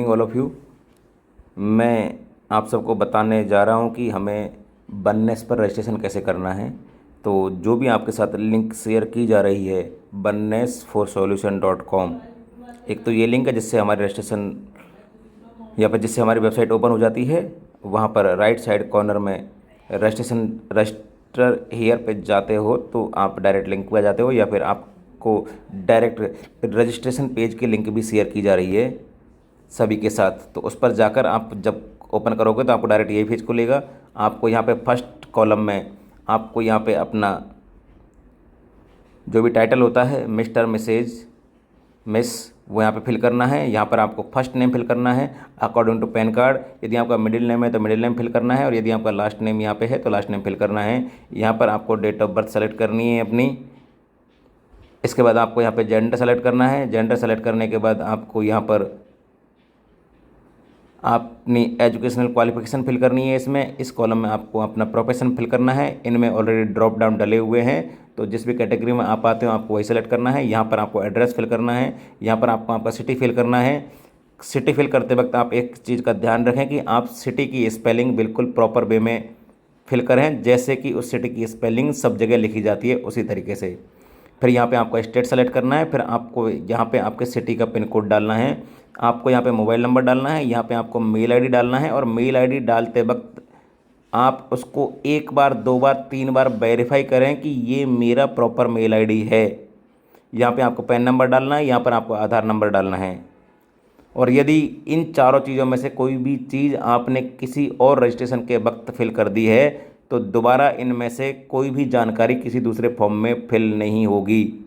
Morning all of you. मैं आप सबको बताने जा रहा हूं कि हमें बननेस पर रजिस्ट्रेशन कैसे करना है। तो जो भी आपके साथ लिंक शेयर की जा रही है oneness4solution.com, एक तो ये लिंक है जिससे हमारी रजिस्ट्रेशन या फिर जिससे हमारी वेबसाइट ओपन हो जाती है। वहाँ पर राइट साइड कॉर्नर में रजिस्टर हेयर पे जाते हो तो आप डायरेक्ट लिंक पे जाते हो, या फिर आपको डायरेक्ट रजिस्ट्रेशन पेज की लिंक भी शेयर की जा रही है सभी के साथ। तो उस पर जाकर आप जब ओपन करोगे तो आपको डायरेक्ट यही पेज खुलेगा। आपको यहाँ पे फर्स्ट कॉलम में आपको यहाँ पे अपना जो भी टाइटल होता है मिस्टर मिसेज मिस वो यहाँ पे फिल करना है। यहाँ पर आपको फर्स्ट नेम फिल करना है अकॉर्डिंग टू पैन कार्ड। यदि आपका मिडिल नेम है तो मिडिल नेम फिल करना है, और यदि आपका लास्ट नेम यहाँ पे है तो लास्ट नेम फिल करना है। यहाँ पर आपको डेट ऑफ बर्थ सेलेक्ट करनी है अपनी। इसके बाद आपको यहाँ पे जेंडर सेलेक्ट करना है। जेंडर सेलेक्ट करने के बाद आपको यहाँ पर अपनी एजुकेशनल क्वालिफिकेशन फिल करनी है। इसमें इस कॉलम में आपको अपना प्रोफेशन फिल करना है। इनमें ऑलरेडी ड्रॉप डाउन डले हुए हैं, तो जिस भी कैटेगरी में आप आते हो आपको वही सेलेक्ट करना है। यहाँ पर आपको एड्रेस फिल करना है। यहाँ पर आपको आपका सिटी फिल करना है। सिटी फिल करते वक्त आप एक चीज़ का ध्यान रखें कि आप सिटी की स्पेलिंग बिल्कुल प्रॉपर वे में फिल करें, जैसे कि उस सिटी की स्पेलिंग सब जगह लिखी जाती है उसी तरीके से। फिर यहाँ पे आपको स्टेट सेलेक्ट करना है। फिर आपको यहाँ पे आपके सिटी का पिन कोड डालना है। आपको यहाँ पे मोबाइल नंबर डालना है। यहाँ पे आपको मेल आईडी डालना है, और मेल आईडी डालते वक्त आप उसको एक बार, दो बार, तीन बार वेरीफाई करें कि ये मेरा प्रॉपर मेल आईडी है। यहाँ पे आपको पैन नंबर डालना है। यहाँ पर आपको आधार नंबर डालना है। और यदि इन चारों चीज़ों में से कोई भी चीज़ आपने किसी और रजिस्ट्रेशन के वक्त फिल कर दी है तो दोबारा इनमें से कोई भी जानकारी किसी दूसरे फॉर्म में फिल नहीं होगी।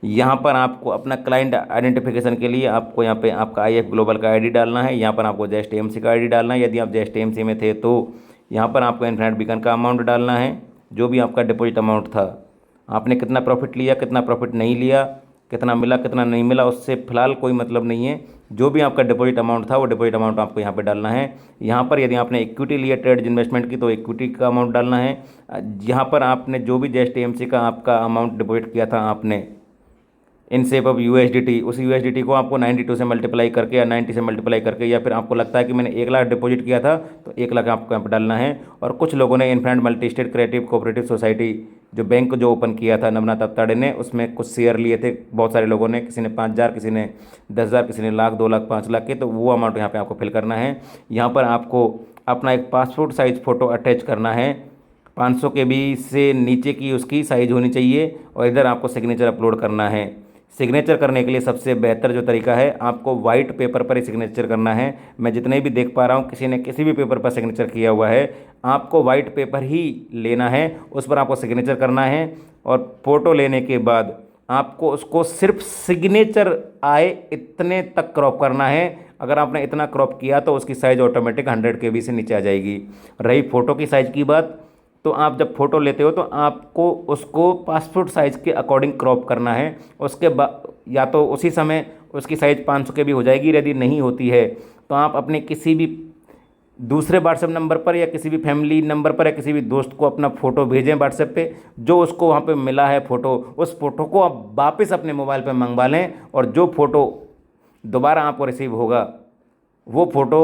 यहाँ पर आपको अपना क्लाइंट आइडेंटिफिकेशन के लिए आपको यहाँ पे आपका IF ग्लोबल का आईडी डालना है। यहाँ पर आपको जस्ट AMC का आईडी डालना है। यदि आप जस्ट AMC में थे तो यहाँ पर आपको इन्फिनिट बीकन का अमाउंट डालना है, जो भी आपका डिपॉजिट अमाउंट था। आपने कितना प्रॉफिट लिया, कितना प्रॉफिट नहीं लिया, कितना मिला, कितना नहीं मिला, उससे फ़िलहाल कोई मतलब नहीं है। जो भी आपका डिपॉजिट अमाउंट था वो डिपॉजिट अमाउंट आपको यहाँ पे डालना है। यहाँ पर यदि आपने इक्विटी लिया ट्रेड इन्वेस्टमेंट की तो इक्विटी का अमाउंट डालना है। यहाँ पर आपने जो भी जस्ट AMC का आपका अमाउंट डिपॉजिट किया था आपने इन शेप ऑफ USDT, उस USDT को आपको 92 से मल्टीप्लाई करके या 90 से मल्टीप्लाई करके, या फिर आपको लगता है कि मैंने 1 लाख डिपॉजिट किया था तो 1 लाख आपको यहाँ पर डालना है। और कुछ लोगों ने infinite multi state creative cooperative society जो बैंक जो ओपन किया था नवनाथ अवताड़े ने, उसमें कुछ शेयर लिए थे बहुत सारे लोगों ने। किसी ने 5,000, किसी ने 10,000, किसी ने लाख, 2 लाख, 5 लाख के। तो वो अमाउंट यहाँ पे आपको फिल करना है। यहाँ पर आपको अपना एक पासपोर्ट साइज़ फ़ोटो अटैच करना है। 500 KB से नीचे की उसकी साइज़ होनी चाहिए। और इधर आपको सिग्नेचर अपलोड करना है। सिग्नेचर करने के लिए सबसे बेहतर जो तरीका है, आपको वाइट पेपर पर ही सिग्नेचर करना है। मैं जितने भी देख पा रहा हूँ किसी ने किसी भी पेपर पर सिग्नेचर किया हुआ है। आपको वाइट पेपर ही लेना है, उस पर आपको सिग्नेचर करना है। और फ़ोटो लेने के बाद आपको उसको सिर्फ सिग्नेचर आए इतने तक क्रॉप करना है। अगर आपने इतना क्रॉप किया तो उसकी साइज़ ऑटोमेटिक 100 KB से नीचे आ जाएगी। रही फ़ोटो की साइज़ की बात, तो आप जब फ़ोटो लेते हो तो आपको उसको पासपोर्ट साइज़ के अकॉर्डिंग क्रॉप करना है। उसके बाद या तो उसी समय उसकी साइज़ 500 KB हो जाएगी। यदि नहीं होती है तो आप अपने किसी भी दूसरे व्हाट्सएप नंबर पर या किसी भी फैमिली नंबर पर या किसी भी दोस्त को अपना फ़ोटो भेजें व्हाट्सएप पे। जो उसको वहाँ पे मिला है फ़ोटो, उस फ़ोटो को आप वापस अपने मोबाइल पे मंगवा लें, और जो फ़ोटो दोबारा आपको रिसीव होगा वो फ़ोटो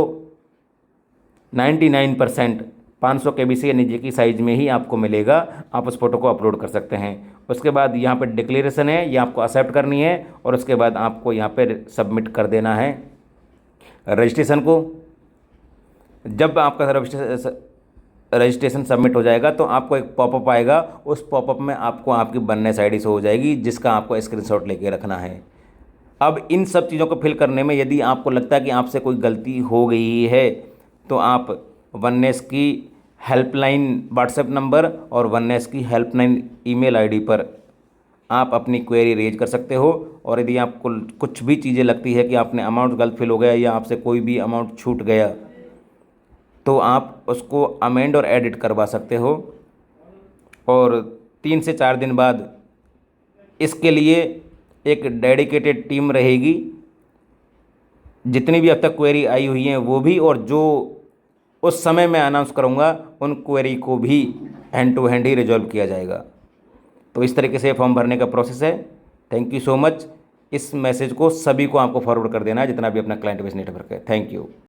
99% 500 KB से नीचे की साइज़ में ही आपको मिलेगा। आप उस फोटो को अपलोड कर सकते हैं। उसके बाद यहाँ पर डिक्लेरेशन है, ये आपको एक्सेप्ट करनी है, और उसके बाद आपको यहाँ पर सबमिट कर देना है रजिस्ट्रेशन को। जब आपका रजिस्ट्रेशन सबमिट हो जाएगा तो आपको एक पॉपअप आएगा। उस पॉपअप में आपको आपकी बननेस ID शो हो जाएगी, जिसका आपको स्क्रीनशॉट लेके रखना है। अब इन सब चीज़ों को फिल करने में यदि आपको लगता है कि आपसे कोई गलती हो गई है तो आप वननेस की हेल्पलाइन व्हाट्सएप नंबर और वननेस की हेल्पलाइन ईमेल ID पर आप अपनी क्वेरी रेज कर सकते हो। और यदि आपको कुछ भी चीज़ें लगती है कि आपने अमाउंट गलत फिल हो गया या आपसे कोई भी अमाउंट छूट गया तो आप उसको अमेंड और एडिट करवा सकते हो। और 3 से 4 दिन बाद इसके लिए एक डेडिकेटेड टीम रहेगी। जितनी भी अब तक क्वेरी आई हुई हैं वो भी, और जो उस समय मैं अनाउंस करूँगा उन क्वेरी को भी हैंड टू हैंड ही रिजॉल्व किया जाएगा। तो इस तरीके से फॉर्म भरने का प्रोसेस है। Thank you so much. इस मैसेज को सभी को आपको फॉरवर्ड कर देना है, जितना भी अपना क्लाइंट बेस नेटवर्क है। Thank you.